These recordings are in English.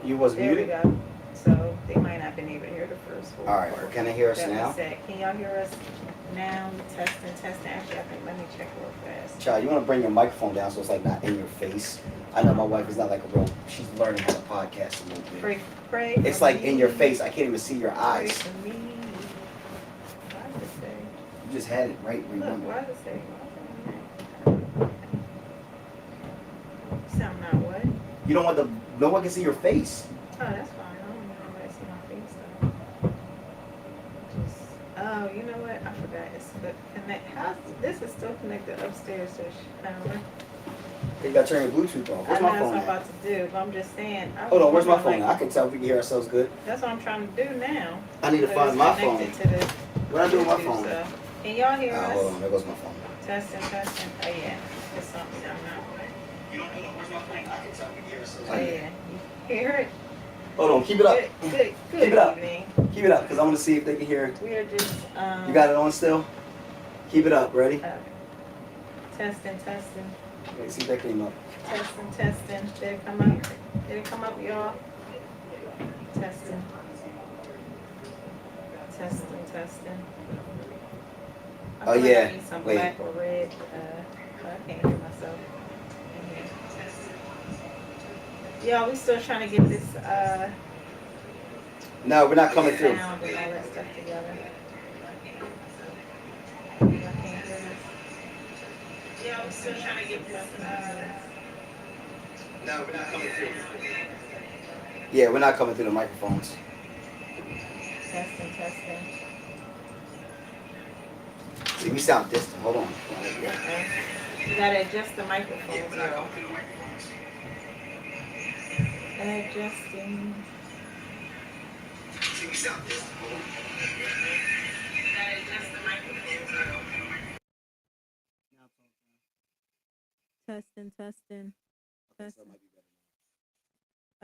You was There we muted? go. So they might not have been able to hear the first full All right. part Well, can I hear us that we now? said. Can y'all hear us now? Testing. Actually, I think let me check real fast. Child, you want to bring your microphone down so it's like not in your face. I know my wife is not like a real. She's learning how to podcast a little bit. Pray It's for like me. in your face. I can't even see your Pray eyes. for me. Why does it say? You just had it right where you Look, wanted why it. does it say? Sound not what? You don't want the. No one can see your face. Oh, that's fine. I don't know nobody see my face though. Just, oh, you know what? I forgot. It's the connect. How's this is still connected upstairs to camera. You got to turn your Bluetooth off. I Where's know my that's phone what I'm at? about to do, but I'm just saying. Hold on. Where's my phone? Like, I can tell if we can hear ourselves good. that's what I'm trying to do now. I need to So find it's my phone. connected to the What I do with my YouTube, phone? so. Can y'all hear us? Hold on. There goes my phone. Testing. Oh yeah, it's something I'm not. You don't know where's my phone? I can tell we can hear ourselves. Oh yeah, you hear it? Hold on. Keep it up. Good Keep it up. evening. Keep it up, because I want to see if they can hear. We are just You got it on still? Keep it up. Ready? Testing. Okay, see if that came up. Testing. Did it come up? Did it come up, y'all? Testing. I Oh, feel yeah. Like I need some Wait. black or red. I can't hear myself. Y'all, we still trying to get this No, we're not coming through. sound and all that stuff together. Y'all can't hear us. Yeah, we're still trying to get this No, we're not coming through. Yeah, we're not coming through the microphones. testing. See, we sound distant. Hold on. You gotta adjust the microphone, y'all. Adjusting. See, we sound distant. Hold on. You gotta adjust the microphone, Testing.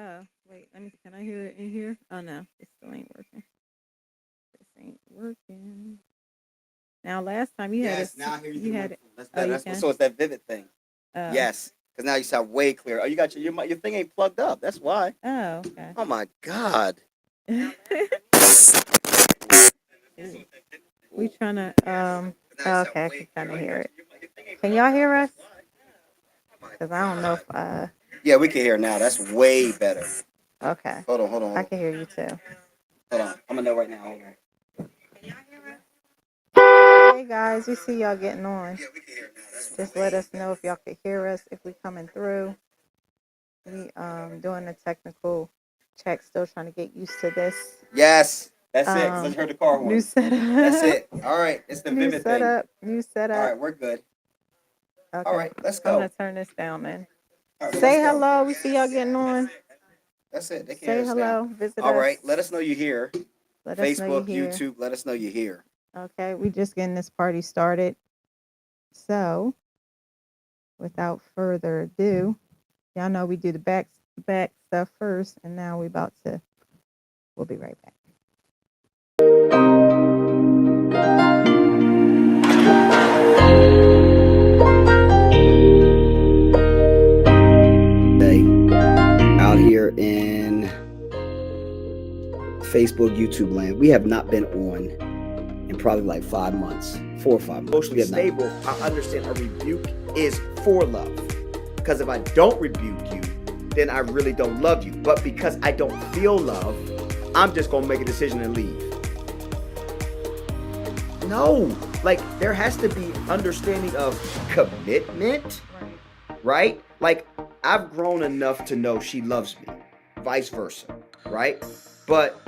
Oh, wait, can I hear it in here? Oh no, it still ain't working. This ain't working. Now last time you had Yes, it. now I hear you. You had it. That's Oh, better. you That's can? so it's that vivid thing. Oh. Yes, because now you sound way clearer. Oh, you got your thing ain't plugged up. That's why. Oh, okay. Oh my God. We trying to okay, I can kind of hear it. Can y'all hear us? Because I don't know if Yeah, we can hear now. That's way better. okay. Hold on. I can hear you too. Hold on. I'm gonna know right now. Hold on. Hey guys, we see y'all getting on. Yeah, we can hear now. Just let us know if y'all could hear us, if we coming through. We doing the technical check, still trying to get used to this. Yes, that's it. 'Cause I just heard the car horn. New setup. That's it. All right, it's the New vivid setup. thing. New setup. All right, we're good. Okay. All right, let's I'm go. gonna turn this down then. All right, Say let's go. hello. We see y'all getting on. That's it. They can Say hear us hello. now. Visit All us. right, let us know you're here. Let us know you're Facebook, here. YouTube, let us know you're here. Okay, we just getting this party started. So, without further ado, y'all know we do the back stuff first, and now we'll be right back. Out here in Facebook, YouTube land, we have not been on in probably like 5 months, 4 or 5 months. Emotionally stable, I understand a rebuke is for love. Because if I don't rebuke you, then I really don't love you. But because I don't feel love, I'm just going to make a decision and leave. No, like there has to be understanding of commitment, right? Like I've grown enough to know she loves me, vice versa, right? But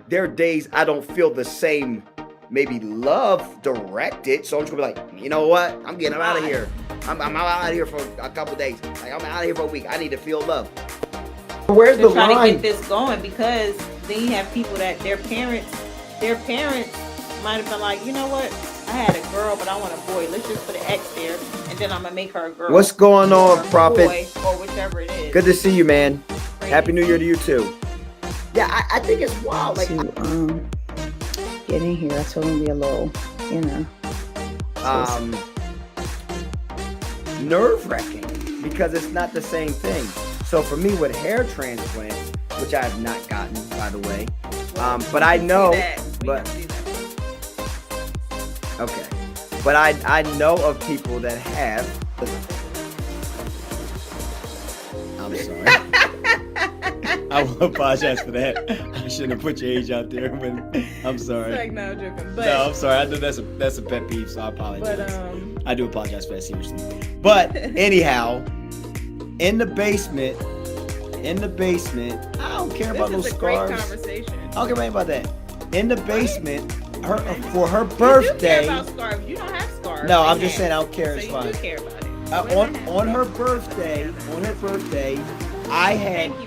there are days I don't feel the same maybe love directed. So I'm just gonna be like, you know what? I'm getting out of here. I'm out of here for a couple days. Like I'm out of here for a week. I need to feel love. Where's the trying line? to get this going, because then you have people that their parents might have been like, you know what? I had a girl, but I want a boy. Let's just put an X there, and then I'm gonna make her a girl. What's going on, Prophet? Boy, or whichever it is. Good to see you, man. Crazy. Happy New Year to you too. Yeah, I think it's wild. Like to get in here, I told him to be a little, nerve-wracking because it's not the same thing. So for me, with hair transplants, which I have not gotten, by the way, but I know, but okay, but I know of people that have. I'm sorry. I will apologize for that. I shouldn't have put your age out there, but I'm sorry. It's like, no, I'm joking. But, No, I'm sorry. I know that's a pet peeve, so I apologize. But I do apologize for that seriously. But anyhow, in the basement, I don't care about those scars. Great conversation. I don't care about that. In the basement, for her birthday. You do care about scarves. You don't have scarves. No, I'm just saying I don't care. So It's you fine. do care about it. On her birthday,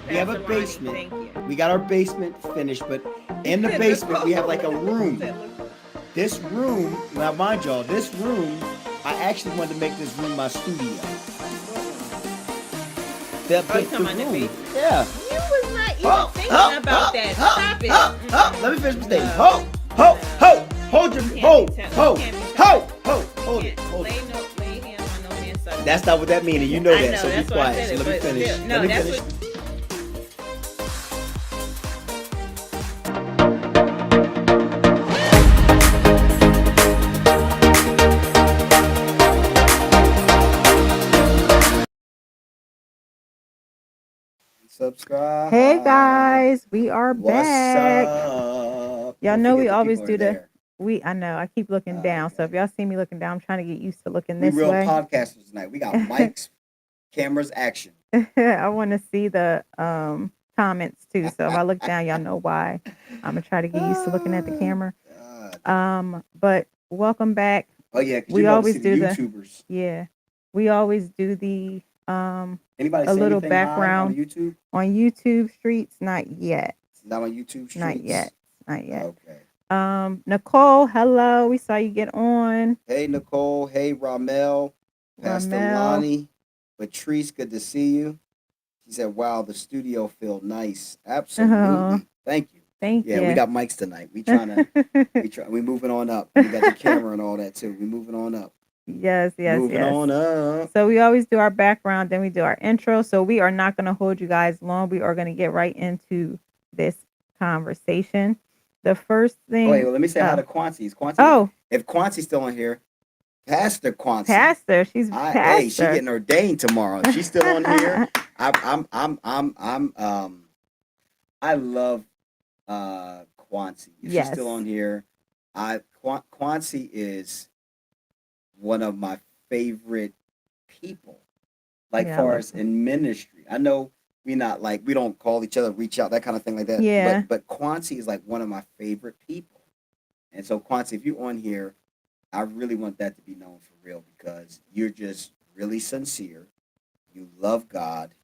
we have a basement. We got our basement finished, but in the basement we have like a room. This room, now mind y'all, this room, I actually wanted to make this room my studio. The room. Yeah. You was not even thinking about that. Stop it. Let me finish my statement. No. Hold it. Lay hands on no man's son. That's not what that means, and you know I that, know, so be that's why I quiet. said So it, let me but finish. still, no, Let me that's finish. Subscribe. Hey guys, we are What's back. up? Y'all Don't know forget we the always people do are the there. I know I keep looking down. So if Okay. y'all see me looking down, I'm trying to get used to looking We this real way. podcasters tonight. We got mics, cameras, action. I want to see the comments too. So if I look down, y'all know why. I'm gonna try to get used to looking at the camera. God. But welcome back. Oh yeah, because we you love to always see do the the YouTubers. Yeah, we always do the Anybody a say little anything hi background on YouTube? on YouTube streets. Not yet. Not on YouTube streets? Not yet. Not yet. Okay. Nicole, hello. We saw you get on. Hey Nicole. Hey Ramel. Pastor Lonnie. Patrice, good to see you. She said, wow, the studio feel nice. Absolutely. Thank you. Thank you. Yeah, we got mics tonight. We moving on up. We got the camera and all that too. We moving on up. Yes. Moving on up. So we always do our background, then we do our intro. So we are not going to hold you guys long. We are going to get right into this conversation. The first thing. Wait, well, let me say hi to Quancy. If Quancy's still on here, Pastor Quancy. Pastor, she's pastor. Hey, she getting ordained tomorrow. She's still on here. I love Quancy. If she's still on here, Quancy is one of my favorite people. Like far as in ministry, I know we don't call each other, reach out, that kind of thing like that. Yeah. But Quancy is like one of my favorite people, and so Quancy, if you're on here, I really want that to be known for real because you're just really sincere. You love God.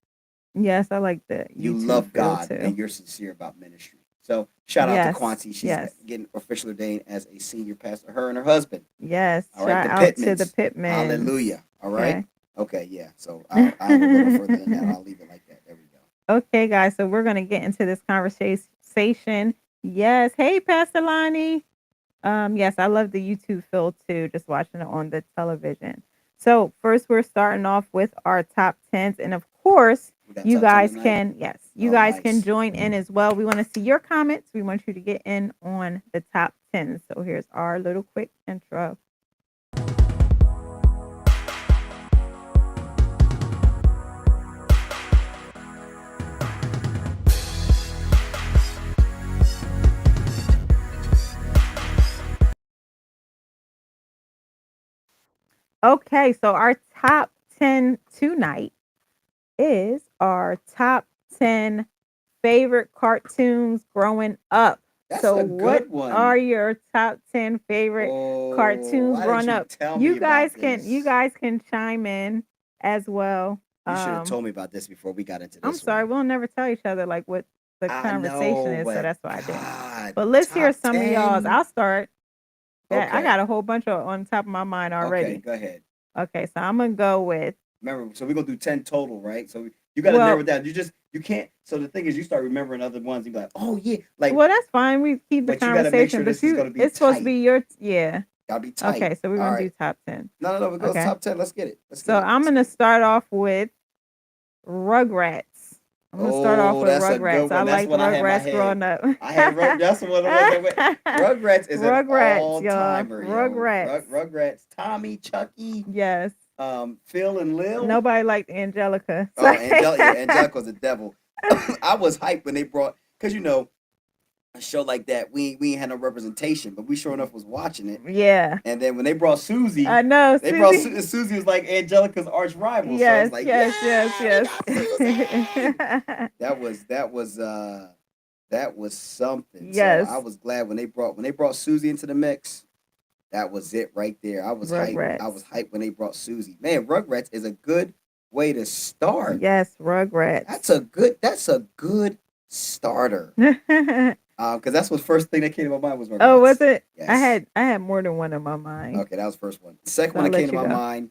Yes, I like that. You love God, and you're sincere about ministry. So shout out to Quancy. She's getting officially ordained as a senior pastor. Her and her husband. Yes. All right. Shout out to the Pittmans. Hallelujah. All right. Okay. Yeah. So I'll go a little further than that. I'll leave it like that. There we go. Okay, guys. So we're gonna get into this conversation. Yes. Hey, Pastor Lonnie. Yes, I love the YouTube feel too. Just watching it on the television. So first, we're starting off with our top 10s, and of course, you guys can can join in as well. We want to see your comments. We want you to get in on the top 10. So here's our little quick intro. Okay, so our top 10 tonight is our top 10 favorite cartoons growing up. That's so a good what one. are your top 10 favorite cartoons growing up? You guys can chime in as well. You should have told me about this before we got into this. I'm sorry, we'll never tell each other like what the conversation is, so that's why I didn't. But let's hear some of y'all's. I'll start. Okay. I got a whole bunch on top of my mind already. Okay, go ahead. Okay, so I'm gonna go with. Remember, so we're gonna do 10 total, right? So you gotta narrow it down. You can't. So the thing is, you start remembering other ones. You be like, oh yeah, like. Well, that's fine. We keep the conversation, but it's supposed to be your Gotta be tight. Okay, so we're gonna do top 10. No, we go top 10. Let's get it. I'm gonna start off with Rugrats. I'm gonna start off with that's a good Rugrats. I one. That's liked what I had in my Rugrats head. growing up. I had that's what it was. Rugrats is an Rugrats, all y'all. timer, yo. Rugrats. Rugrats. Tommy, Chucky, Yes. Phil and Lil. Nobody liked Angelica. Oh, Angelica. Yeah, Angelica was the devil. I was hyped when they brought, because a show like that, we ain't had no representation, but we sure enough was watching it. Yeah. And then when they brought Susie, I know, they brought Susie. Susie was like Angelica's arch rival. So I was Yes, like, yes, yeah, we got Susie. yes. That was something. So I Yes. was glad when they brought Susie into the mix. That was it right there. I was hyped. I was Rugrats. hyped when they brought Susie. Man, Rugrats is a good way to start. Yes, Rugrats. That's a good starter. Because that's what first thing that came to my mind was Rugrats. Oh, was it? Yes. I had more than one in my mind. Okay, that was the first one. The second So one I'll that came let to you my go. mind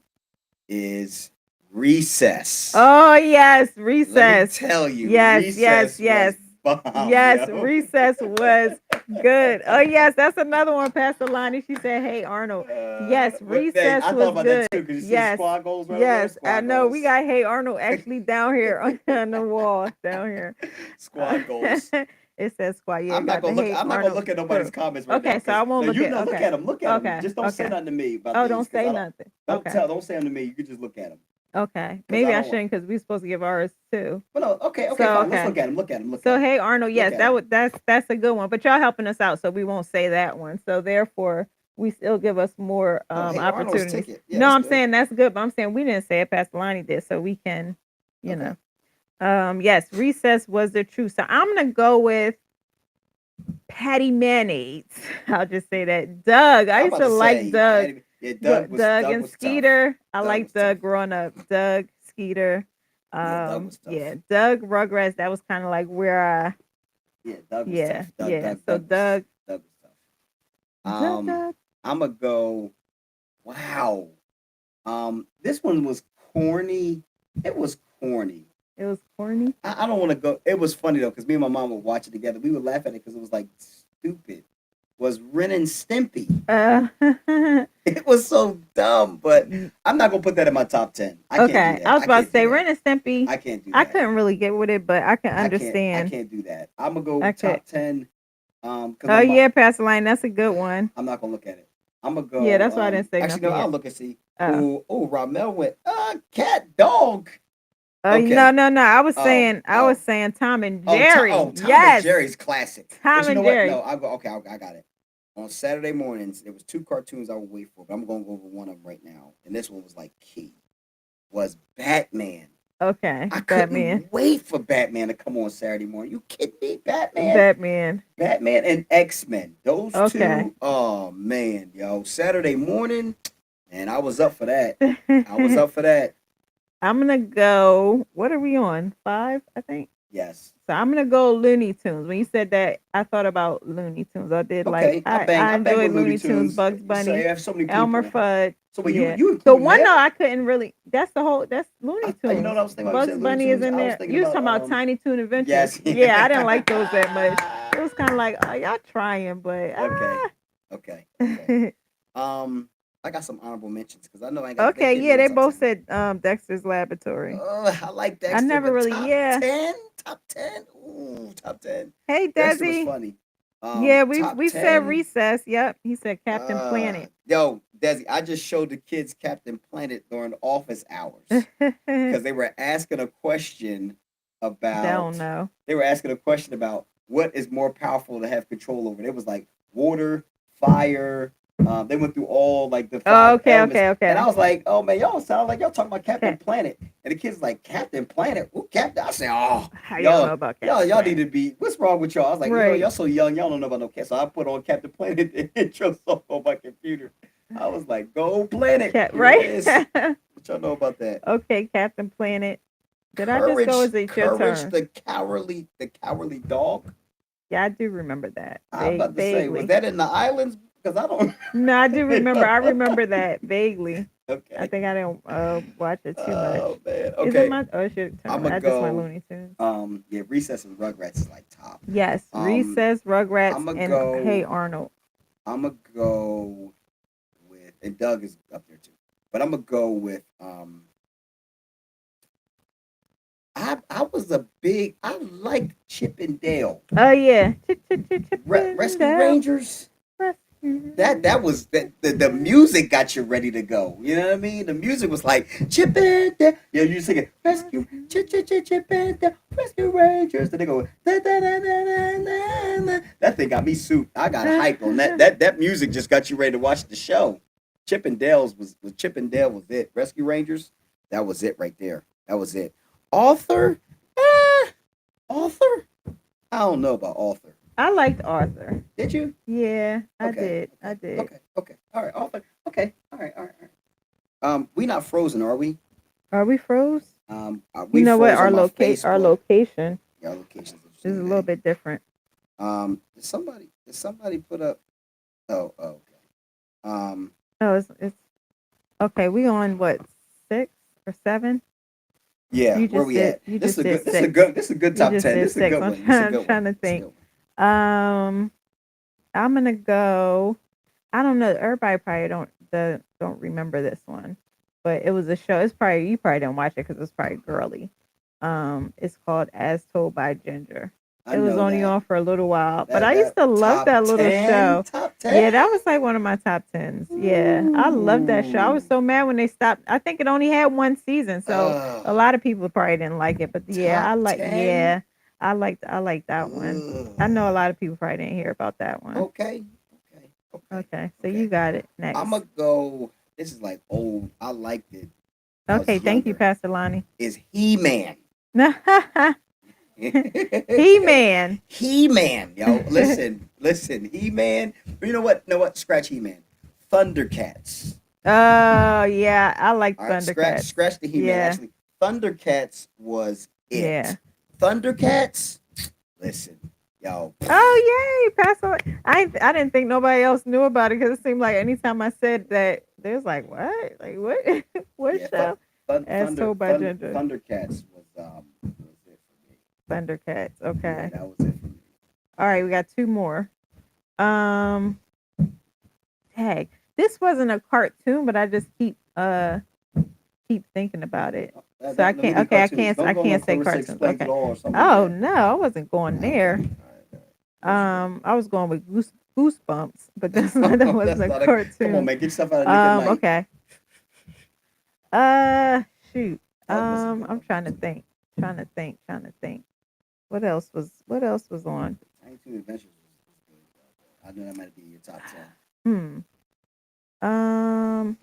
is Recess. Oh yes, Let me Recess. tell you, Yes, yes, Recess yes. was bomb, Yes, yo. Recess was good. Oh yes, that's another one. Pastor Lonnie, she said, "Hey Arnold." Yes, But dang, Recess I was thought about good. that too because you see the Yes, squad goals right over there. yes. I Squad know goals. we got Hey Arnold actually down here on the wall down here. Squad goals. It says squad. Yeah, I'm not got the gonna look. Hey I'm not gonna Arnold look at nobody's crew. comments right now. Okay, so I won't No, look you at. know, look Okay, at them. Look at them. okay, Just don't say okay. nothing to me about Oh, these. don't 'Cause say I nothing. don't Okay. tell. Don't say them to me. You can just look at them. Okay. 'Cause I Maybe I don't want. shouldn't because we're supposed to give ours too. But no. Okay. Okay. So Fine. Let's okay. look at them. Look at them. Look So at them. hey Arnold, Look yes, at that 'em. would that's a good one. But y'all helping us out, so we won't say that one. So therefore, we still give us more Oh, hey, Arnold's opportunities. ticket. Yeah, No, that's I'm good. saying that's good, but I'm saying we didn't say it. Pastor Lonnie did, so we can, you Okay. know. Yes, Recess was the truth. So I'm gonna go with Patty Mayonnaise. I'll just say that. Doug. I I'm used about to to like say, Doug. yeah, Doug Doug and was tough. Skeeter. I Doug was liked tough. Doug growing up. Doug, Skeeter. Yeah, Doug was tough. Yeah, Doug Rugrats. That was kind of like where I. Yeah, Doug was Yeah, tough. yeah. So Doug was tough. Doug. I'm gonna go. Wow. This one was corny. It was corny. It was corny. I don't want to go. It was funny though, because me and my mom would watch it together. We would laugh at it because it was like stupid. Was Ren and Stimpy? It was so dumb, but I'm not gonna put that in my top 10. I can't do Okay, that. I was I about can't to say do that. Ren and Stimpy. I can't do I that. couldn't really get with it, but I can I understand. can't do that. I'm gonna go I could. top 10. Cause Oh yeah, Pastor Line. That's a good one. I'm not gonna look at it. I'm gonna Yeah, go. that's why I didn't say Actually, no. nothing I'll yet. look and see. Oh. Oh, Ramel went. Cat, dog. Okay. No. I was saying Tom and Jerry. Tom Yes. and Jerry's classic. Tom But you and know Jerry. what? No, I'll go. Okay, I got it. On Saturday mornings, there was two cartoons I would wait for, but I'm going to go over one of them right now. And this one was like key. Was Batman. Okay. I Batman. couldn't wait for Batman to come on Saturday morning. You kidding me? Batman and X-Men. Those Okay. two. Oh man, yo. Saturday morning, and I was up for that. I was up for that. I'm gonna go. What are we on? 5, I think. Yes. So I'm gonna go Looney Tunes. When you said that, I thought about Looney Tunes. I did Okay, like I enjoyed with Looney Tunes, Bugs So Bunny, you have so many people. Elmer Fudd. So wait, yeah. you The include one that? though I couldn't really. That's Looney Tunes. You know what I was thinking about? Bugs Bunny is in there. You was talking about Tiny Toon Adventures. Yes. Yeah, I didn't like those that much. It was kind of like, oh, y'all trying, but Okay. I got some honorable mentions because I know I ain't got. Okay, yeah, they both said Dexter's Laboratory. I like Dexter. I never really, top 10. Ooh, top 10. Hey, Dexter was Desi. funny. Yeah, we said Recess. Yep, he said Captain Planet. Yo, Desi, I just showed the kids Captain Planet during office hours because they were asking a question about. Don't know. They were asking a question about what is more powerful to have control over. It was like water, fire. They went through all like the 5 elements. Okay. And I was like, oh man, y'all sound like y'all talking about Captain Planet. And the kids like, Captain Planet? Who Captain? I said, oh, how y'all know about Captain y'all need to be, what's wrong with y'all? I was like, right. y'all so young, y'all don't know about no cat. So I put on Captain Planet the intro song on my computer. I was like, go Planet. Right. What y'all know about that? Okay, Captain Planet. Did I just go? Is it your turn? The cowardly dog. Yeah, I do remember that. I'm about to say, was that in the islands? Because I don't. No, I do remember. I remember that vaguely. Okay. I think I didn't watch it too much. Oh man. Okay. Is it my? Oh, shit. I'm gonna go. Just my go. Looney Tunes. Yeah, Recess and Rugrats is like top. Yes, Recess, Rugrats, and go, Hey Arnold. I'm gonna go with, and Doug is up there too. But I'm gonna go with I was a big. I liked Chip and Dale. Oh yeah. Chip and Rescue Dale. Rangers. Rescue. That was the music got you ready to go. You know what I mean? The music was like Chip and Dale. Yeah, you singing Rescue Chip and Dale, Rescue Rangers. Then they go da, da, da, da, da, da, da. That thing got me soup. I got hyped on that. That music just got you ready to watch the show. Chip and Dale's was Chip and Dale was it. Rescue Rangers. That was it right there. That was it. Author. Eh, Author. I don't know about Author. I liked Arthur. Did you? Yeah, I Okay. did. I did. Okay. All right. Author. Okay. All right. All right. All right. We not frozen, are we? Are we froze? We You know what? froze on my Our Facebook. location Yeah, our locations is a little bit different. Did somebody put up? Oh, okay. No, it's okay. We on what, 6 or 7? Yeah. You Where just we did. at? You This is just a did good. This is a 6. good. This is a good You top just 10. did This is a 6. good I'm one. This is a trying, good trying one. to This is a think. good one. I'm gonna go. I don't know. Everybody probably don't remember this one, but it was a show. It's probably you probably didn't watch it because it's probably girly. It's called As Told by Ginger. I It was know only that. on for a little while, but That I used that to love top that little 10. show. Top Yeah, 10. that was like one of my top 10s. Yeah, I loved that show. I was Ooh. so mad when they stopped. I think it only had one season, so a Uh, lot of people probably didn't like it. But yeah, top I like. 10. Yeah, I like that one. I know a Ugh. lot of people probably didn't hear about that one. Okay. Okay. Okay. Okay, so you Okay. got it I'm next. gonna go. This is like old. I liked it. I Okay, was thank you, younger. Pastor Lonnie. Is He Man? He Man. He Man, yo. Listen. He Man. You know what? Scratch He Man. Thundercats. Oh yeah, I like All right. Scratch. Thundercats. Scratch the He Man. Yeah, Actually, Thundercats was yeah. it. Thundercats. Listen, yo. Oh yay, Pastor. I didn't think nobody else knew about it because it seemed like anytime I said that, there's like what, like what, what Yeah. show? As told by Ginger. Thundercats was it for me. Thundercats. Yeah, Okay. that was it for me. All right, we got 2 more. Um, Tag. This wasn't a cartoon, but I just keep thinking about it. So I can't. Okay, I can't say cartoons. Okay. Oh no, I wasn't going there. I was going with Goosebumps, but that wasn't a cartoon. Come on, man, get yourself out of Nick at Night. Okay. Shoot. I'm trying to think. Trying to think. What else was on? Tiny Toon Adventures was good. I know that might be your top 10.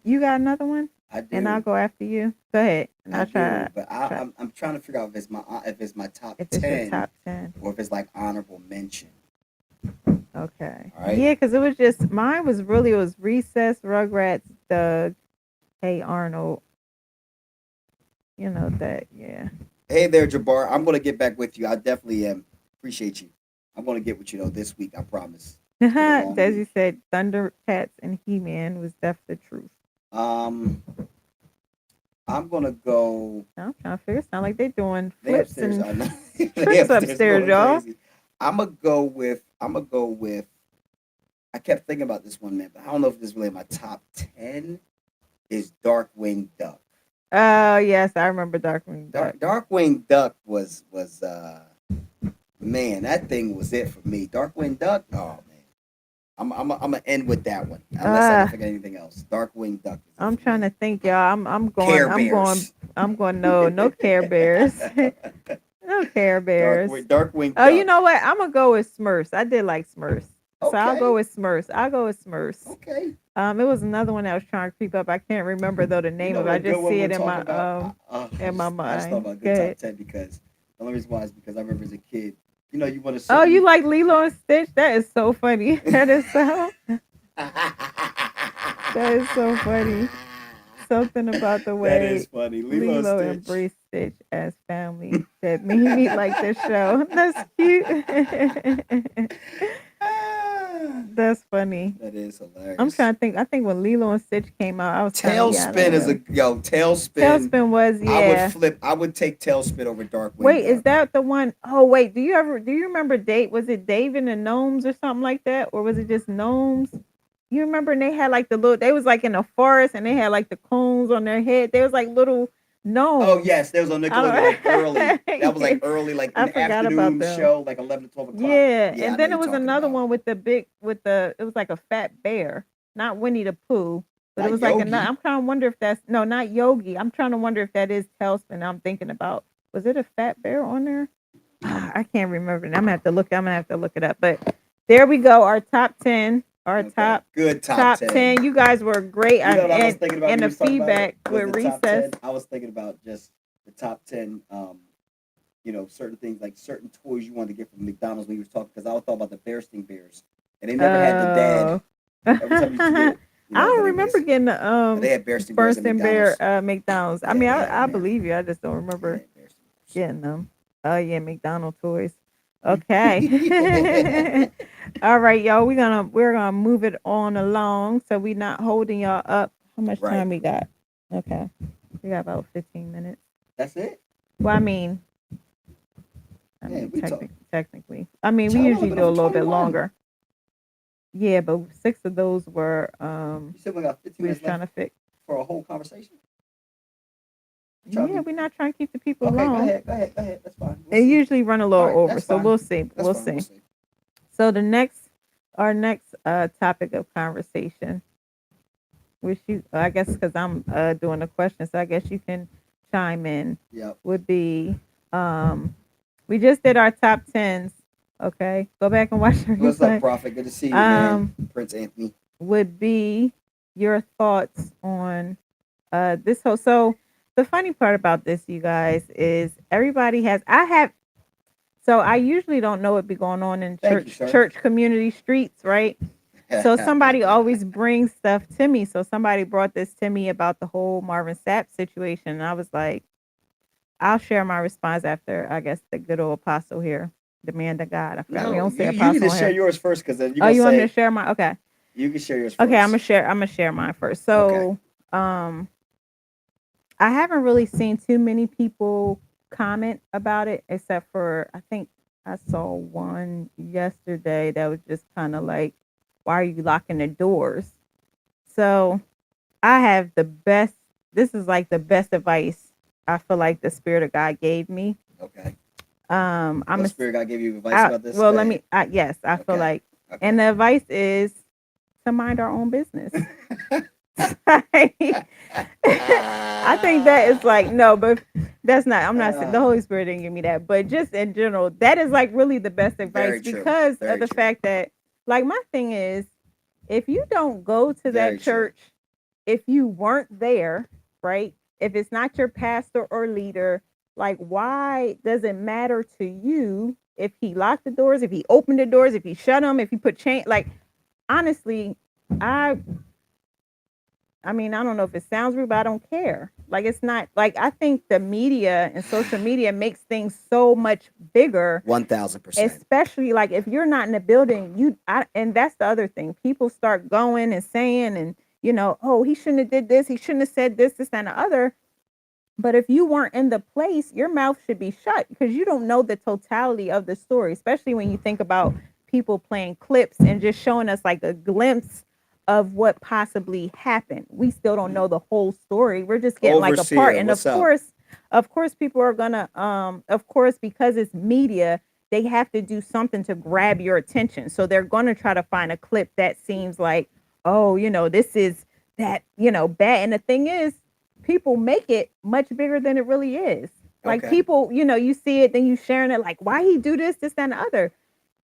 You got another one? I do. And I'll go after you. Go ahead. And I'll try. But I'm trying to figure out if it's my top If 10, it's your top 10. or if it's like honorable mention. Okay. All right. Yeah, because it was just mine was really it was Recess, Rugrats, Doug, Hey Arnold. You know that, yeah. Hey there, Jabbar. I'm gonna get back with you. I definitely am. Appreciate you. I'm gonna get with you though this week. I promise. Desi said Thundercats and He-Man was definitely the truth. I'm gonna go. I'm trying to figure. It sound like they doing They flips upstairs. I and know. tricks upstairs, y'all. Crazy. I'm gonna go with. I kept thinking about this one, man, but I don't know if this is really my top 10. Is Darkwing Duck. Oh yes, I remember Darkwing Duck. Darkwing Duck was man, that thing was it for me. Darkwing Duck. Oh man, I'm gonna end with that one unless I don't think of anything else. Darkwing Duck. I'm trying to think, y'all. I'm going. Care I'm going. Bears. I'm going. No Care Bears. No Care Bears. Darkwing Oh, Duck. you know what? I'm gonna go with Smurfs. I did like Smurfs, so I'll Okay. go with Smurfs. Okay. It was another one that was trying to creep up. I can't remember though the name of it. I just see it in my in my I just thought mind. about Go good ahead. top 10 because the only reason why is because I remember as a kid. You know, you want to. Oh, you like Lilo and Stitch? That is so funny. That is so funny. Something about the way That is funny. Lilo and Stitch. embraced Stitch as family that made me like this show. That's cute. That's funny. That is hilarious. I'm trying to think. I think when Lilo and Stitch came out, I was Tailspin is a Tailspin. Tailspin was I would take Tailspin over Darkwing. Wait, Duck. is that the one? Oh wait, do you remember Was it David and Gnomes or something like that, or was it just Gnomes? You remember? And they had like they was like in a forest and they had like the cones on their head. They was like little Oh No, yes, there was on Nickelodeon like early. That was like I early, like in the forgot about afternoon them. show, like 11 to 12 o'clock. Yeah, Yeah, and I know then you're it was talking another about. one with the big with the it was like a fat bear, not Winnie the Pooh, but it Not was like another. Yogi. I'm trying to wonder if that's no, not Yogi. I'm trying to wonder if that is Tailspin. I'm thinking about was it a fat bear on there? I can't remember. I'm gonna have to look. I'm gonna have to look it up. But there we go. Our top 10. Our Okay, top good top top 10. 10. You guys were great, You know what I was and thinking about and when you the was talking about it feedback was with the top recess. 10. I was thinking about just the top 10. Certain things like certain toys you wanted to get from McDonald's when you was talking because I was talking about the Bearstein Bears and they never had the dad. Oh. Every time you used to get I it, don't but remember anyways, getting the but they had Bearstein Bears at Bernstein Bear McDonald's. McDonald's. I Yeah, mean, they had them I there. believe you. I just don't Yeah, remember Bearstein getting them. Oh yeah, McDonald toys. Okay. Bears. All right, y'all. We're gonna move it on along so we not holding y'all up. How much Right. time we got? Okay. We got about 15 minutes. That's it. Well, I Yeah, mean, we talk. technically. I mean, we Child, only usually been do on a for little bit 21. longer. Yeah, but 6 of those were You said we got 15 we was minutes trying left to fix. for a whole conversation. Try to Yeah, be we're not trying to keep the people okay. Go long. ahead. Go ahead. Go ahead. That's fine. We'll They see. usually run a All little right. over, That's so fine. we'll see. That's We'll fine. We'll see. see. So our next topic of conversation, which I guess because I'm doing the question, so I guess you can chime in. Yep. Would be we just did our top tens. Okay, go back and watch the What's up, replay. Prophet? Good to see you, man. Um, Prince Anthony. would be your thoughts on this whole. So the funny part about this, you guys, is everybody has. I have. So I usually don't know what be going on in Thank you, church sir. church community streets, right? So somebody always brings stuff to me. So somebody brought this to me about the whole Marvin Sapp situation. And I was like, I'll share my response after, I guess, the good old apostle here, the man of God. I forgot we No, don't say you need to apostle on share here. yours first because then you're Oh, gonna you want me to say share my? Okay, you can share yours okay. first. I'm gonna share mine first. Okay. So, I haven't really seen too many people comment about it, except for I think I saw one yesterday that was just kind of like, "Why are you locking the doors?" So I have the best. This is like the best advice I feel like the Spirit of God gave me. Okay. I'm What a, spirit God gave you advice about this? well, Go let ahead. me. Yes, I feel Okay. like, Okay. and the advice is to mind our own business. I think that is like no, but that's not. I'm not saying the Holy Spirit didn't give me that, but just in general, that is like really the best advice Very true. because of Very the true. fact that, like, my thing is, if you don't go to Very that true. church, if you weren't there, right? If it's not your pastor or leader, like, why does it matter to you if he locked the doors, if he opened the doors, if he shut them, if he put chain? Like, honestly, I I mean, I don't know if it sounds rude, but I don't care. Like, it's not like I think the media and social media makes things so much bigger, 1000%. especially like if you're not in the building, and that's the other thing. People start going and saying, and oh, he shouldn't have did this, he shouldn't have said this, and the other. But if you weren't in the place, your mouth should be shut because you don't know the totality of the story, especially when you think about people playing clips and just showing us like a glimpse of what possibly happened. We still don't know the whole story. We're just getting like a part. Overseer, And what's up? of course, people are gonna of course, because it's media, they have to do something to grab your attention. So they're gonna try to find a clip that seems like, oh, this is that, bad. And the thing is, people make it much bigger than it really is. Like, Okay. people, you see it, then you sharing it, like, why he do this, that, and the other.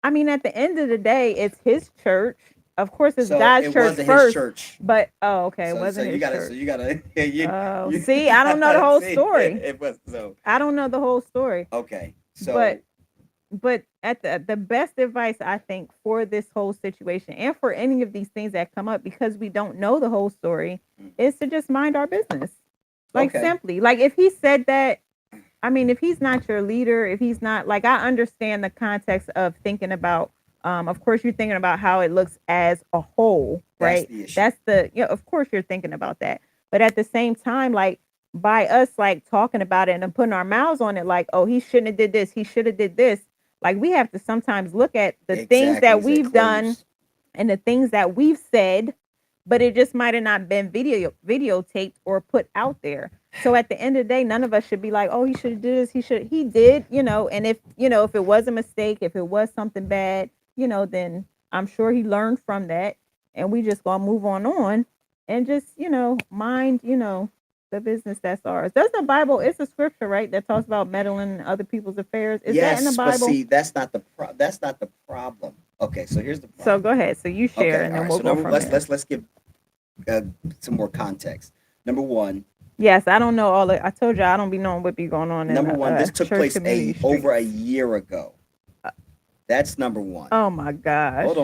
I mean, at the end of the day, it's his church. Of course, it's So God's it church wasn't his first. church. But okay, it So wasn't you his gotta. So church. you gotta. Oh, You see, I don't know the whole see, story. it was so. I don't know the whole story. Okay. But So at the best advice I think for this whole situation and for any of these things that come up, because we don't know the whole story, is to just mind our business. Like, okay. simply, like, if he said that, I mean, if he's not your leader, if he's not, like, I understand the context of thinking about, of course, you're thinking about how it looks as a whole, That's right? the issue. That's of course you're thinking about that. But at the same time, like, by us, like, talking about it and putting our mouths on it, like, oh, he shouldn't have did this, he should have did this. Like, we have to sometimes look at the things Exactly. that Is it we've done closed? and the things that we've said but it just might have not been videotaped or put out there. So at the end of the day, none of us should be like, oh, he should have did this. He did, and if it was a mistake, if it was something bad, then I'm sure he learned from that. And we just gonna move on and just, mind, the business that's ours. Does the Bible, it's a scripture, right? That talks about meddling in other people's affairs. Is that in the Yes, but Bible? see, that's not the problem. Okay, so here's the So problem. go ahead. So you share Okay, and all then right. we'll So go number from let's there. let's let's give uh, some more context. Number one, Yes, I don't know all the, I told you I don't be knowing what be going on in number the one, this took church place community a over a streets. year ago. Uh, That's number one. Oh my gosh. Hold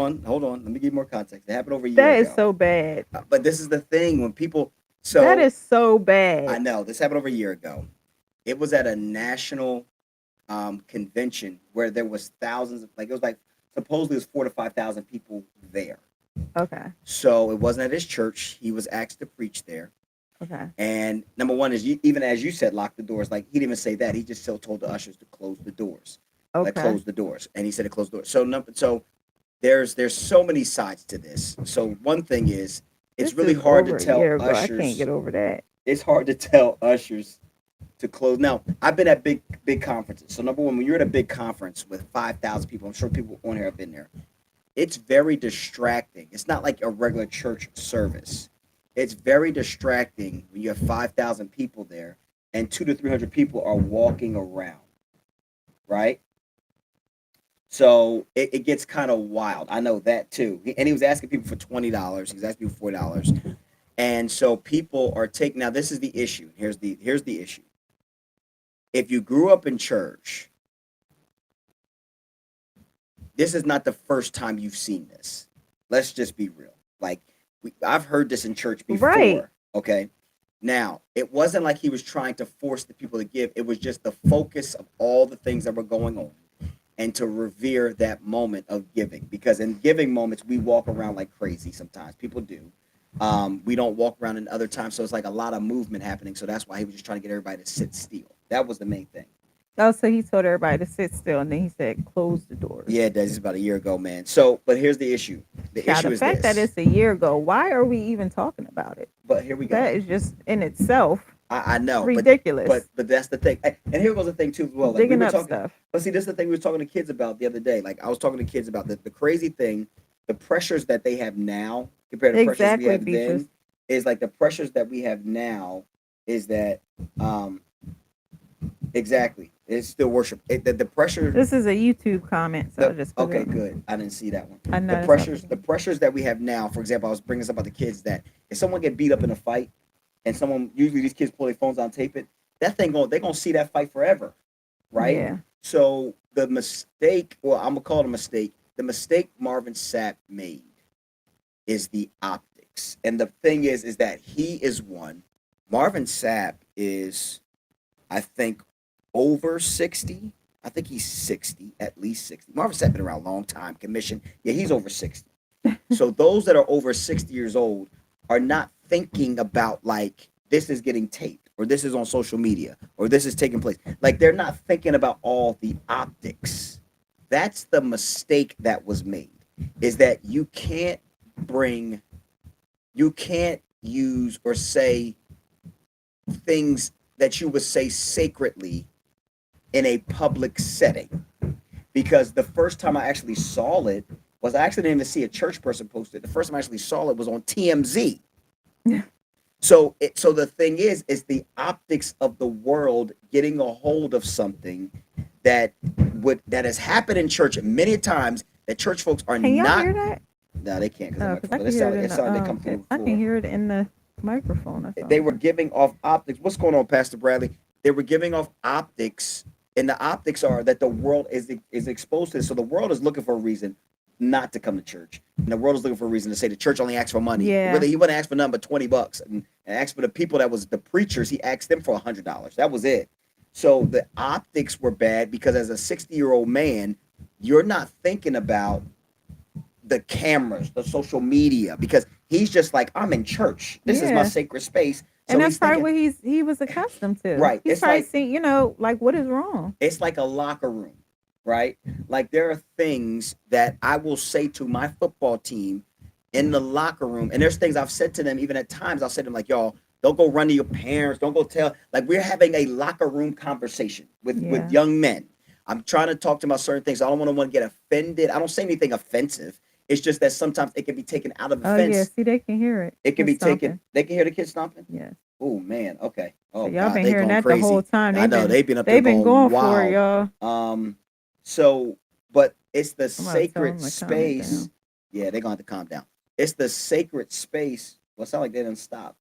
on. Let me give you more context. It happened over a year That is ago. so bad. But this is the thing when people. That So is so I bad. know this happened over a year ago. It was at a national convention where there was thousands of like it was like supposedly it was 4 to 5 thousand people there. Okay. So it wasn't at his church. He was asked to preach there. Okay. And number one is even as you said, lock the doors. Like he didn't even say that. He just still told the ushers to close the doors, like Okay. close the doors. And he said to close the doors. So there's so many sides to this. So one thing is it's This really is hard to over a tell year ago. I can't ushers. get over that. It's hard to tell ushers to close. Now I've been at big conferences. So number one, when you're at a big conference with 5,000 people, I'm sure people on here have been there. It's very distracting. It's not like a regular church service. It's very distracting when you have 5,000 people there and 200 to 300 people are walking around, right? So it gets kind of wild. I know that too. And he was asking people for $20. He was asking people for $40. And so people are taking now this is the issue. Here's the issue. If you grew up in church, this is not the first time you've seen this. Let's just be real. Like I've heard this in church Right. before. Okay. Now it wasn't like he was trying to force the people to give. It was just the focus of all the things that were going on, and to revere that moment of giving. Because in giving moments, we walk around like crazy. Sometimes people do. We don't walk around in other times, so it's like a lot of movement happening. So that's why he was just trying to get everybody to sit still. That was the main thing. Oh, so he told everybody to sit still and then he said, close the doors. Yeah, that's about a year ago, man. So, but here's the issue. The Child, issue the is fact that this. it's a year ago, why are we even talking about it? But here we go. That is just in itself I know, but ridiculous. that's the thing. And here goes the thing too as well. Like we Digging were up talking. stuff. But see, this is the thing we were talking to kids about the other day. Like I was talking to kids about the crazy thing, the pressures that they have now compared to the pressures we Exactly, had Beatrice. then. Is like the pressures that we have now is that um exactly it's still worship. The pressure. This is a YouTube comment, so I'll just put Okay, it. good. I didn't see that one. I The know that's pressures, the happening. pressures that we have now. For example, I was bringing this up about the kids that if someone get beat up in a fight, and someone usually these kids pull their phones out and tape it, that thing going they're gonna see that fight forever, right? Yeah. So the mistake, well, I'm gonna call it a mistake. The mistake Marvin Sapp made is the optics, and the thing is that he is one. Marvin Sapp is, I think, over 60. I think he's 60, at least 60. Marvin Sapp been around a long time. Commission, yeah, he's over 60. So those that are over 60 years old are not thinking about like this is getting taped or this is on social media or this is taking place. Like they're not thinking about all the optics. That's the mistake that was made. Is that bring you can't use or say things that you would say sacredly in a public setting. Because the first time I actually saw it was I actually didn't even see a church person post it. The first time I actually saw it was on TMZ. So the thing is the optics of the world getting a hold of something that that has happened in church many times that church folks are Can y'all not. hear that? No, they can't because Oh, the because I microphone. can hear it in It the sounded like they come through the I can floor. hear it in the microphone. That's They all. were giving off optics. What's going on, Pastor Bradley? They were giving off optics, and the optics are that the world is exposed to this. So the world is looking for a reason not to come to church, and the world is looking for a reason to say the church only asks for money. Yeah. Really, he wouldn't ask for nothing but $20, and asked for the people that was the preachers. He asked them for $100. That was it. So the optics were bad because as a 60-year-old man, you're not thinking about the cameras, the social media, because he's just like, I'm in church. This is my Yeah. sacred space. And So that's he's probably thinking, what he was accustomed to. right. He's probably seen, like what is wrong? It's like a locker room, right? Like there are things that I will say to my football team in the locker room. And there's things I've said to them, even at times, I'll say to them, like, y'all, don't go run to your parents. Don't go tell. Like, we're having a locker room conversation with Yeah. young men. I'm trying to talk to them about certain things. I don't want to get offended. I don't say anything offensive. It's just that sometimes it can be taken out of Oh yeah. offense. See, they can hear it. It can The be taken. stomping. They can hear the kids stomping. Yes. Oh man. Okay. So Oh y'all God, been they hearing going that the whole crazy. time. I know they've been up there They've been going going for it, wild. y'all. So, but it's the I'm about to tell sacred them to calm it space. down. Yeah, they're going to have to calm down. It's the sacred space. Well, it sounds like they didn't stop.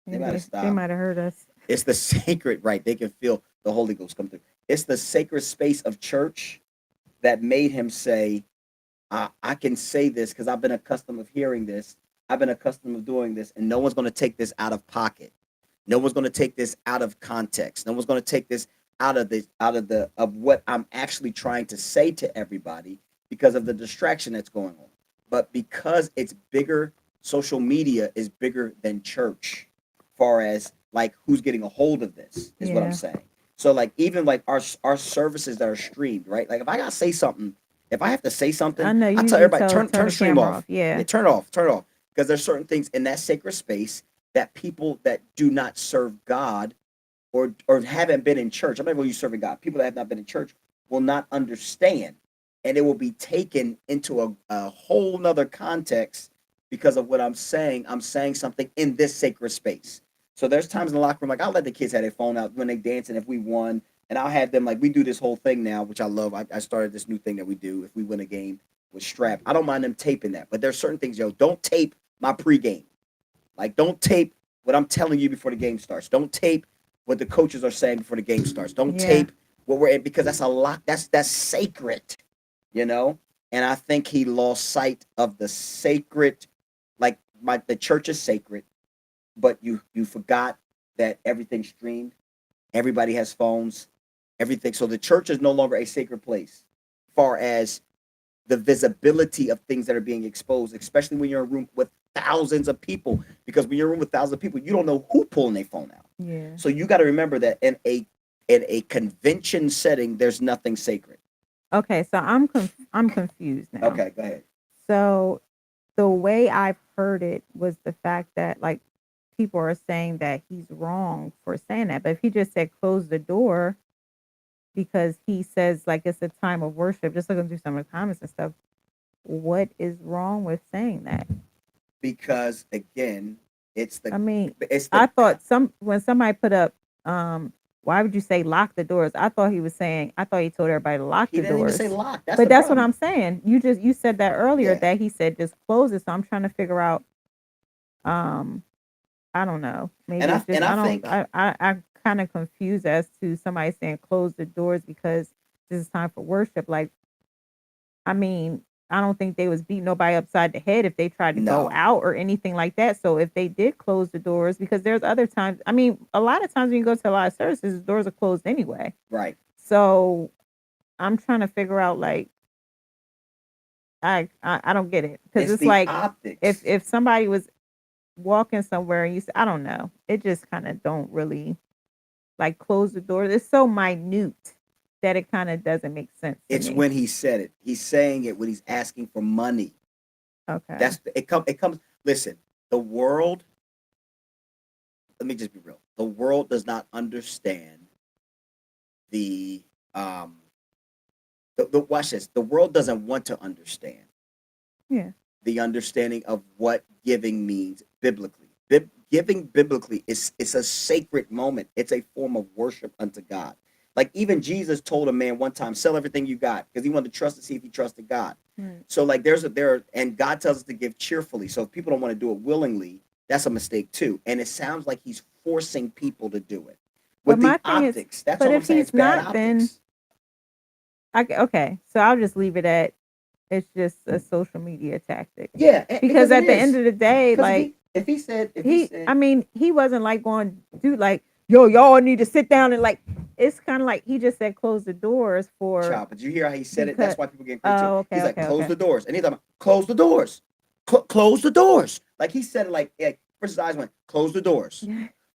They Maybe might have they stopped. might have heard us. It's the sacred, right? They can feel the Holy Ghost come through. It's the sacred space of church that made him say, I can say this because I've been accustomed of hearing this. I've been accustomed of doing this, and no one's going to take this out of pocket. No one's going to take this out of context. No one's going to take this out of what I'm actually trying to say to everybody because of the distraction that's going on. But because it's bigger, social media is bigger than church, far as like who's getting a hold of this is what I'm Yeah. saying. So like even like our services that are streamed, right? Like if I gotta say something, if I have to say I something, know you I tell usually everybody turn turn the the stream camera off. off. Yeah. Yeah, turn it off, because there's certain things in that sacred space that people that do not serve God or haven't been in church. I'm not going to use serving God. People that have not been in church will not understand, and it will be taken into a whole nother context because of what I'm saying. I'm saying something in this sacred space. So there's times in the locker room, like I'll let the kids have their phone out when they dance, and if we won, and I'll have them like we do this whole thing now, which I love. I started this new thing that we do if we win a game with strap. I don't mind them taping that, but there's certain things, yo, don't tape my pregame. Like, don't tape what I'm telling you before the game starts. Don't tape what the coaches are saying before the game starts. Don't Yeah. tape what we're in because that's a lot. That's sacred, you know. And I think he lost sight of the sacred. Like the church is sacred, but you forgot that everything's streamed. Everybody has phones. Everything. So the church is no longer a sacred place, far as the visibility of things that are being exposed, especially when you're in a room with thousands of people. Because when you're in a room with thousands of people, you don't know who pulling their phone out. Yeah. So you got to remember that in a convention setting, there's nothing sacred. Okay. So I'm confused now. Okay, go ahead. So the way I've heard it was the fact that like people are saying that he's wrong for saying that, but if he just said close the door because he says like it's a time of worship, just looking through some of the comments and stuff, what is wrong with saying that? Because again, it's I the mean, it's I the thought when somebody put up, why would you say lock the doors? I thought he told everybody to lock he the didn't even say doors. lock. That's But the that's what problem. I'm saying. You said that earlier Yeah. that he said just close it. So I'm trying to figure out. Um, I don't know. And Maybe I it's just and I I don't. think I'm kind of confused as to somebody saying close the doors because this is time for worship. Like, I mean, I don't think they was beating nobody upside the head if they tried to go no, out or anything like that. So if they did close the doors, because there's other times, I mean, a lot of times when you go to a lot of services, the doors are closed anyway. right. So I'm trying to figure out like I don't get it because It's it's the like optics. if somebody was walking somewhere and you say I don't know, it just kind of don't really like close the door. It's so minute that it kind of doesn't make sense to It's me. when he said it. He's saying it when he's asking for money. Okay. That's it. It comes. Listen, the world. Let me just be real. The world does not understand the um. The watch this. The world doesn't want to understand Yeah. the understanding of what giving means biblically. Giving biblically is it's a sacred moment. It's a form of worship unto God. Like even Jesus told a man one time, sell everything you got because he wanted to trust to see if he trusted God. Right. So like and God tells us to give cheerfully. So if people don't want to do it willingly, that's a mistake too. And it sounds like he's forcing people to do it But with my the thing is, optics. That's but all I'm if saying. It's he's bad not, then optics. okay. So I'll just leave it at it's just a social media tactic Yeah, because because it at the end is. of the day, Because like if he said, I mean, he wasn't like going do like, yo, y'all need to sit down and like. It's kind of like he just said close the doors for child, but you hear how he said it? because. That's why people get crazy too. Oh, okay, He's like, okay, close okay. the doors. And he's like, close the doors. Close the doors. Like he said it like first his eyes went, close the doors.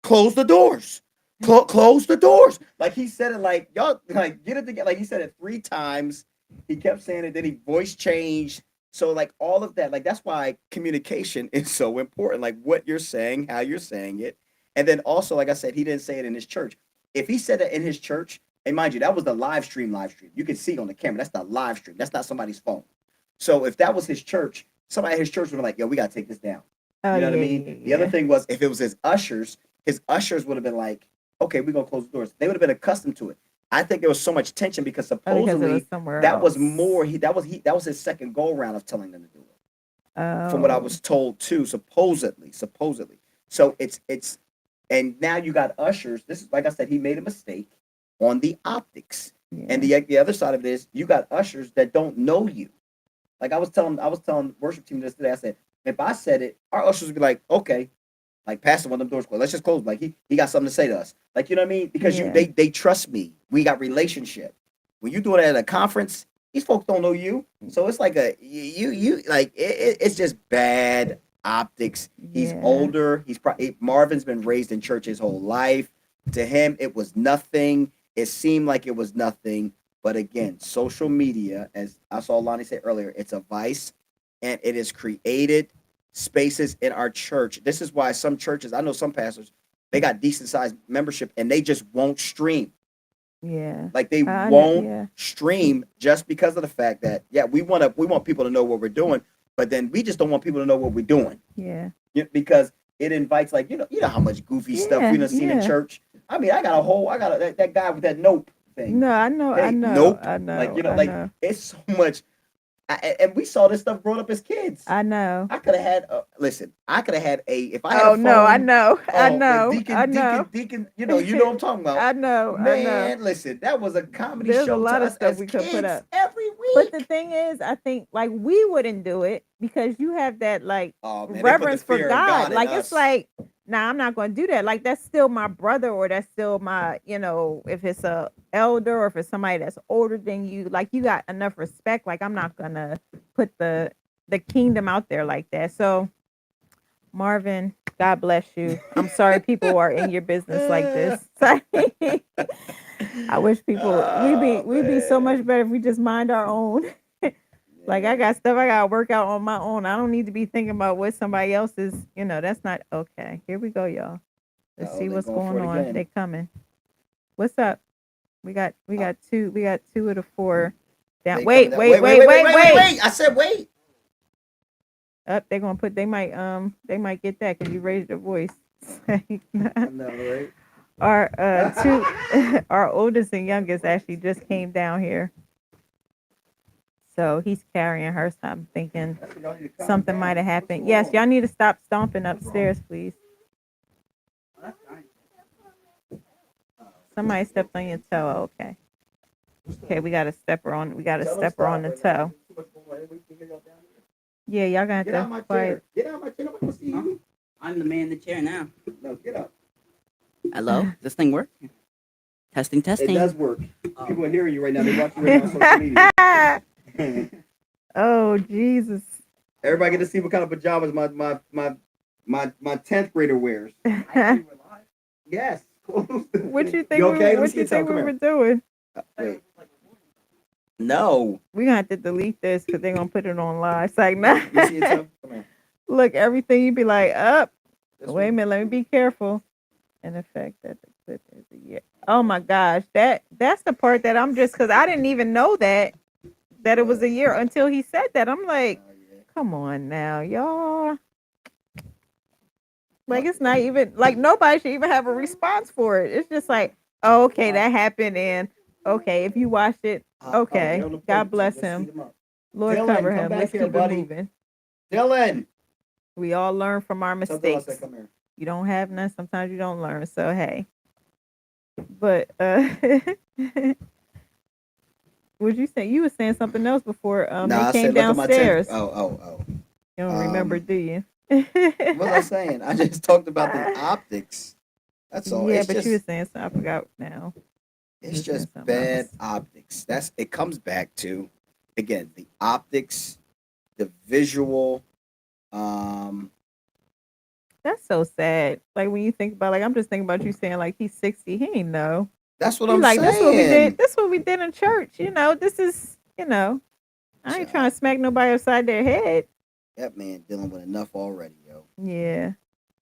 Close the doors. Close the doors. Like he said it like, y'all like get it together. Like he said it 3 times. He kept saying it, then he voice changed. So like all of that, like that's why communication is so important. Like what you're saying, how you're saying it, and then also, like I said, he didn't say it in his church. If he said it in his church, and mind you, that was the live stream. Live stream, you can see it on the camera. That's not live stream. That's not somebody's phone. So if that was his church, somebody at his church would be like, "Yo, we gotta take this down." Oh You know what I yeah, mean? yeah, The other yeah. thing was if it was his ushers would have been like, "Okay, we're gonna close the doors." They would have been accustomed to it. I think there was so much tension because Oh, because it was supposedly somewhere that was else. more that was his second go around of telling them to do it from what I Oh, was told too, supposedly. So it's and now you got ushers. This is like I said, he made a mistake on the optics. And yeah. the other side of this, you got ushers that don't know you. Like I was telling worship team this today. I said, if I said it, our ushers would be like, okay, like Pastor, one of them doors closed. Let's just close. Like he got something to say to us. Like you know what I mean? Because Yeah. they trust me. We got relationship. When you do it at a conference, these folks don't know you. So it's like like it's just bad optics. He's Yeah. older. He's probably Marvin's been raised in church his whole life. To him, it was nothing. It seemed like it was nothing. But again, social media, as I saw Lonnie say earlier, it's a vice, and it is created spaces in our church. This is why some churches, I know some pastors, they got decent sized membership and they just won't stream. Yeah. Like they I know. won't Yeah. stream just because of the fact that yeah, we want people to know what we're doing, but then we just don't want people to know what we're doing. Yeah. Because it invites like you know how much goofy stuff we Yeah. done seen in Yeah. church. I mean, I got that guy with that nope thing. No, I know. I Hey, know. nope. I Like know. I like know. it's so much. And we saw this stuff growing up as kids. I know. I could have had. Listen, I could have had a. If I had a Oh no, I phone. know. I Oh, if know. I Deacon, know. Deacon. You know what I'm talking about. I know. I know. Man, listen, that was a comedy There's a show to lot of us stuff as we could put kids up. every But week. the thing is, I think like we wouldn't do it because you have that like Oh man, they put the reverence for fear of God. God in Like it's us. like, nah, I'm not going to do that. Like that's still my brother, or that's still my, if it's a elder or if it's somebody that's older than you, like you got enough respect. Like I'm not gonna put the kingdom out there like that. So Marvin, God bless you. I'm sorry people are in your business like this. I wish people Oh we'd be so much man. better if we just mind our own. Like I Yeah. got stuff I gotta work out on my own. I don't need to be thinking about what somebody else is, that's not okay. Here we go, y'all. Let's Oh, see they what's going for going it on. again. They coming. What's up? Uh, We got two of the four down. they coming Wait, down. wait, Wait, wait, wait, wait, wait, wait, wait, wait, wait. wait. I said wait. Up, they're gonna put they might get that because you raised your voice. I know, right? Our two our oldest and youngest actually just came down here. So he's carrying her. So I'm thinking That's what y'all need to calm something might down. have What's happened. going Yes, on? y'all need to stop stomping upstairs, please. Somebody stepped on your toe. Okay. Okay, we gotta step her on. We gotta Tell them step her on stop the right now. toe. Too much going on. We can get y'all down here. Yeah, y'all gonna have Get out to of my quiet. chair. Get out of my chair. Nobody wants to see you. I'm the man in the chair now. No, get up. Hello? Does this thing work? Testing, It testing. does work. People are hearing you right now. They're watching you right now on social media. Oh Jesus. Everybody get to see what kind of pajamas my 10th grader wears. Yes. What you think? You okay? Let me What see you your toe. think we Come were here. doing? Wait. No. We gonna have to delete this because they're gonna put it on live. It's like, nah. Let me see your toe. Come here. Look, everything you be like, up. This Wait a one. minute, let me be careful. In effect, that the clip is a year. Oh my gosh, that's the part that I'm just because I didn't even know that it was a year until he said that. I'm like, Oh, yeah. come on now, y'all. Like it's not even like nobody should even have a response for it. It's just like, oh, okay, that happened, and okay, if you watched it, okay, they're on the plate, God too. bless Let's him. heat 'em up. Lord Dylan, cover come him. back Let's here, keep it buddy. moving. Dylan. We all learn from our Tell Dylan I mistakes. said come here. You don't have none. Sometimes you don't learn. So hey, but what you say? You were saying something else before. Nah, They I came said look at my 10th. downstairs. Oh. You don't remember, do you? What was I saying? I just talked about the optics. That's all. Yeah, but you were saying something. I forgot now. It's just bad optics. It comes back to again the optics, the visual. That's so sad. Like when you think about, like I'm just thinking about you saying like he's 60. He ain't know. That's what He's I'm like, this what we did. saying. This what we did in church. This is I ain't trying to smack nobody upside their head. That man dealing with enough already, yo. Yeah.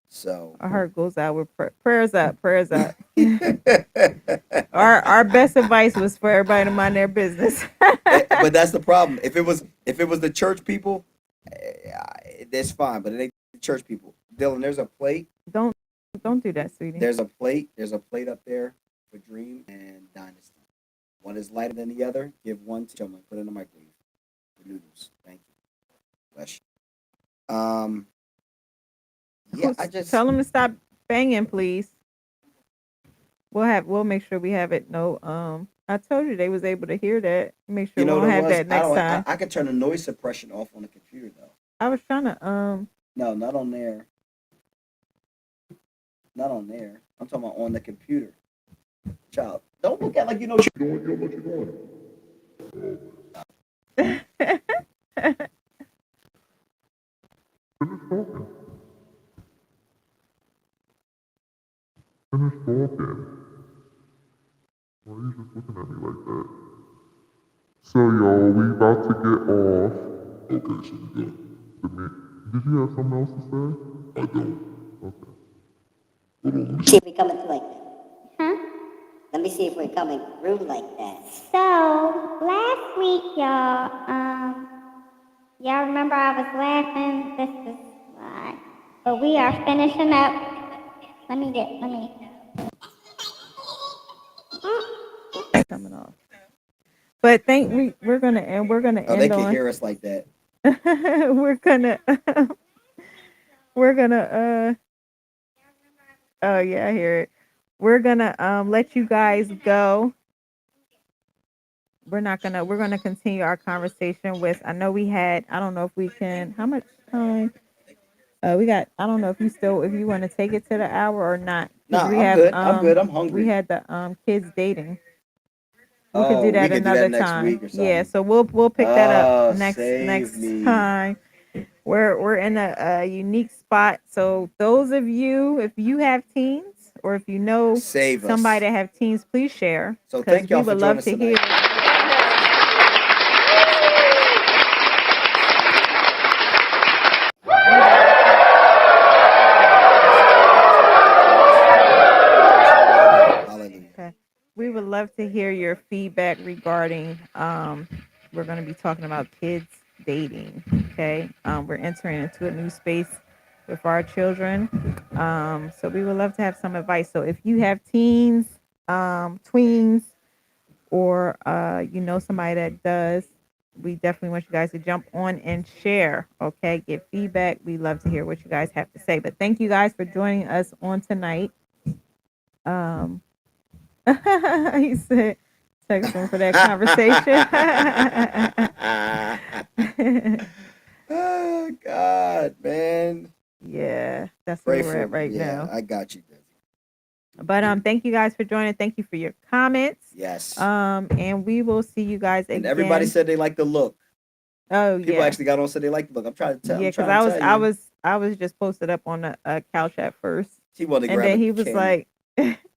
So Our heart goes out with prayers up, prayers up. Our best advice was for everybody to mind their business. but that's the problem. If it was the church people, that's fine. But it ain't the church people. Dylan, there's a plate. Don't do that, sweetie. There's a plate. There's a plate up there for Dream and Dynasty. One is lighter than the other. Give one to someone. Put it in the microwave. The noodles. Thank you. Bless you. Yeah, I just tell them to stop banging, please. We'll make sure we have it. No, I told you they was able to hear that. Make sure we don't have that next time. I can turn the noise suppression off on the computer though. I was trying to No, not on there. Not on there. I'm talking about on the computer. Child, don't look at like you know what you're doing. Finish talking. Why are you just looking at me like that? So, y'all, we about to get off. Okay, so we good. Did you have something else to say? I don't. Okay. See if we coming through like that. Huh? Let me see if we're coming through like that. So, last week, y'all remember I was laughing? This is why. But we are finishing up. Let me. coming off. But we're gonna end. We're gonna Oh, end they can on. hear us like that. we're gonna. Oh yeah, I hear it. We're gonna let you guys go. We're gonna continue our conversation with. I know we had. I don't know if we can. How much time? We got. I don't know if you want to take it to the hour or not. Nah, We I'm have, good. I'm good. I'm hungry. We had the kids dating. We could do that we could another do that next time. week or something. Yeah, so we'll pick that up next me. time. We're in a unique spot. So those of you, if you have teens or if you know Save us. somebody that have teens, please share. So thank y'all we would for love joining to hear. tonight. Okay. We would love to hear your feedback regarding we're going to be talking about kids dating. Okay. We're entering into a new space with our children. So we would love to have some advice. So if you have teens, tweens, or you know somebody that does, we definitely want you guys to jump on and share. Okay, give feedback. We love to hear what you guys have to say. But thank you guys for joining us on tonight. He said, text him for that conversation. Oh God, man. Yeah, that's Pray where we're at right now. I got you, Desi. But thank you guys for joining. Thank you for your comments. Yes. And we will see you guys again. And everybody said they like the look. Oh, People yeah. actually got on, said they like the look. I'm trying to tell. Yeah, because I was just posted up on the couch at first. She wanted to and grab then a he was camera. like,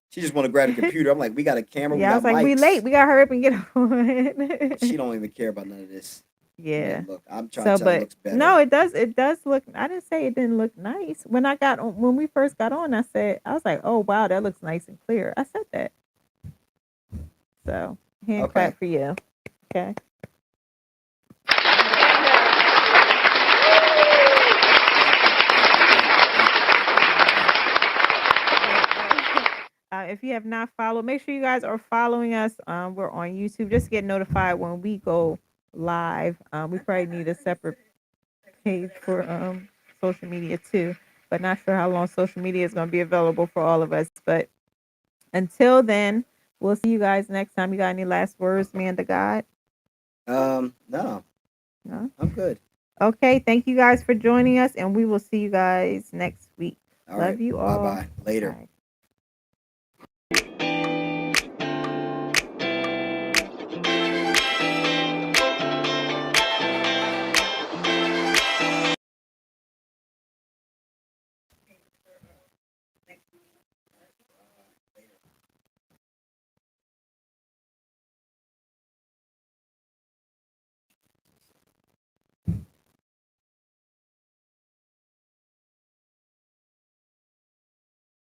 she just wanted to grab the computer. I'm like, we got a camera. Yeah, I was like, mics. we late. We got to hurry up and get on. She don't even care about none of this. Yeah. Look, I'm trying to tell it looks better. No, it does. It does look. I didn't say it didn't look nice. When we first got on, I was like, oh wow, that looks nice and clear. I said that. So hand clap for you. Okay. If you have not followed, make sure you guys are following us. We're on YouTube. Just get notified when we go live. We probably need a separate page for social media too, but not sure how long social media is going to be available for all of us. But until then, we'll see you guys next time. You got any last words, man to God? No. I'm good. Okay, thank you guys for joining us, and we will see you guys next week. Love you all. Bye-bye. Later.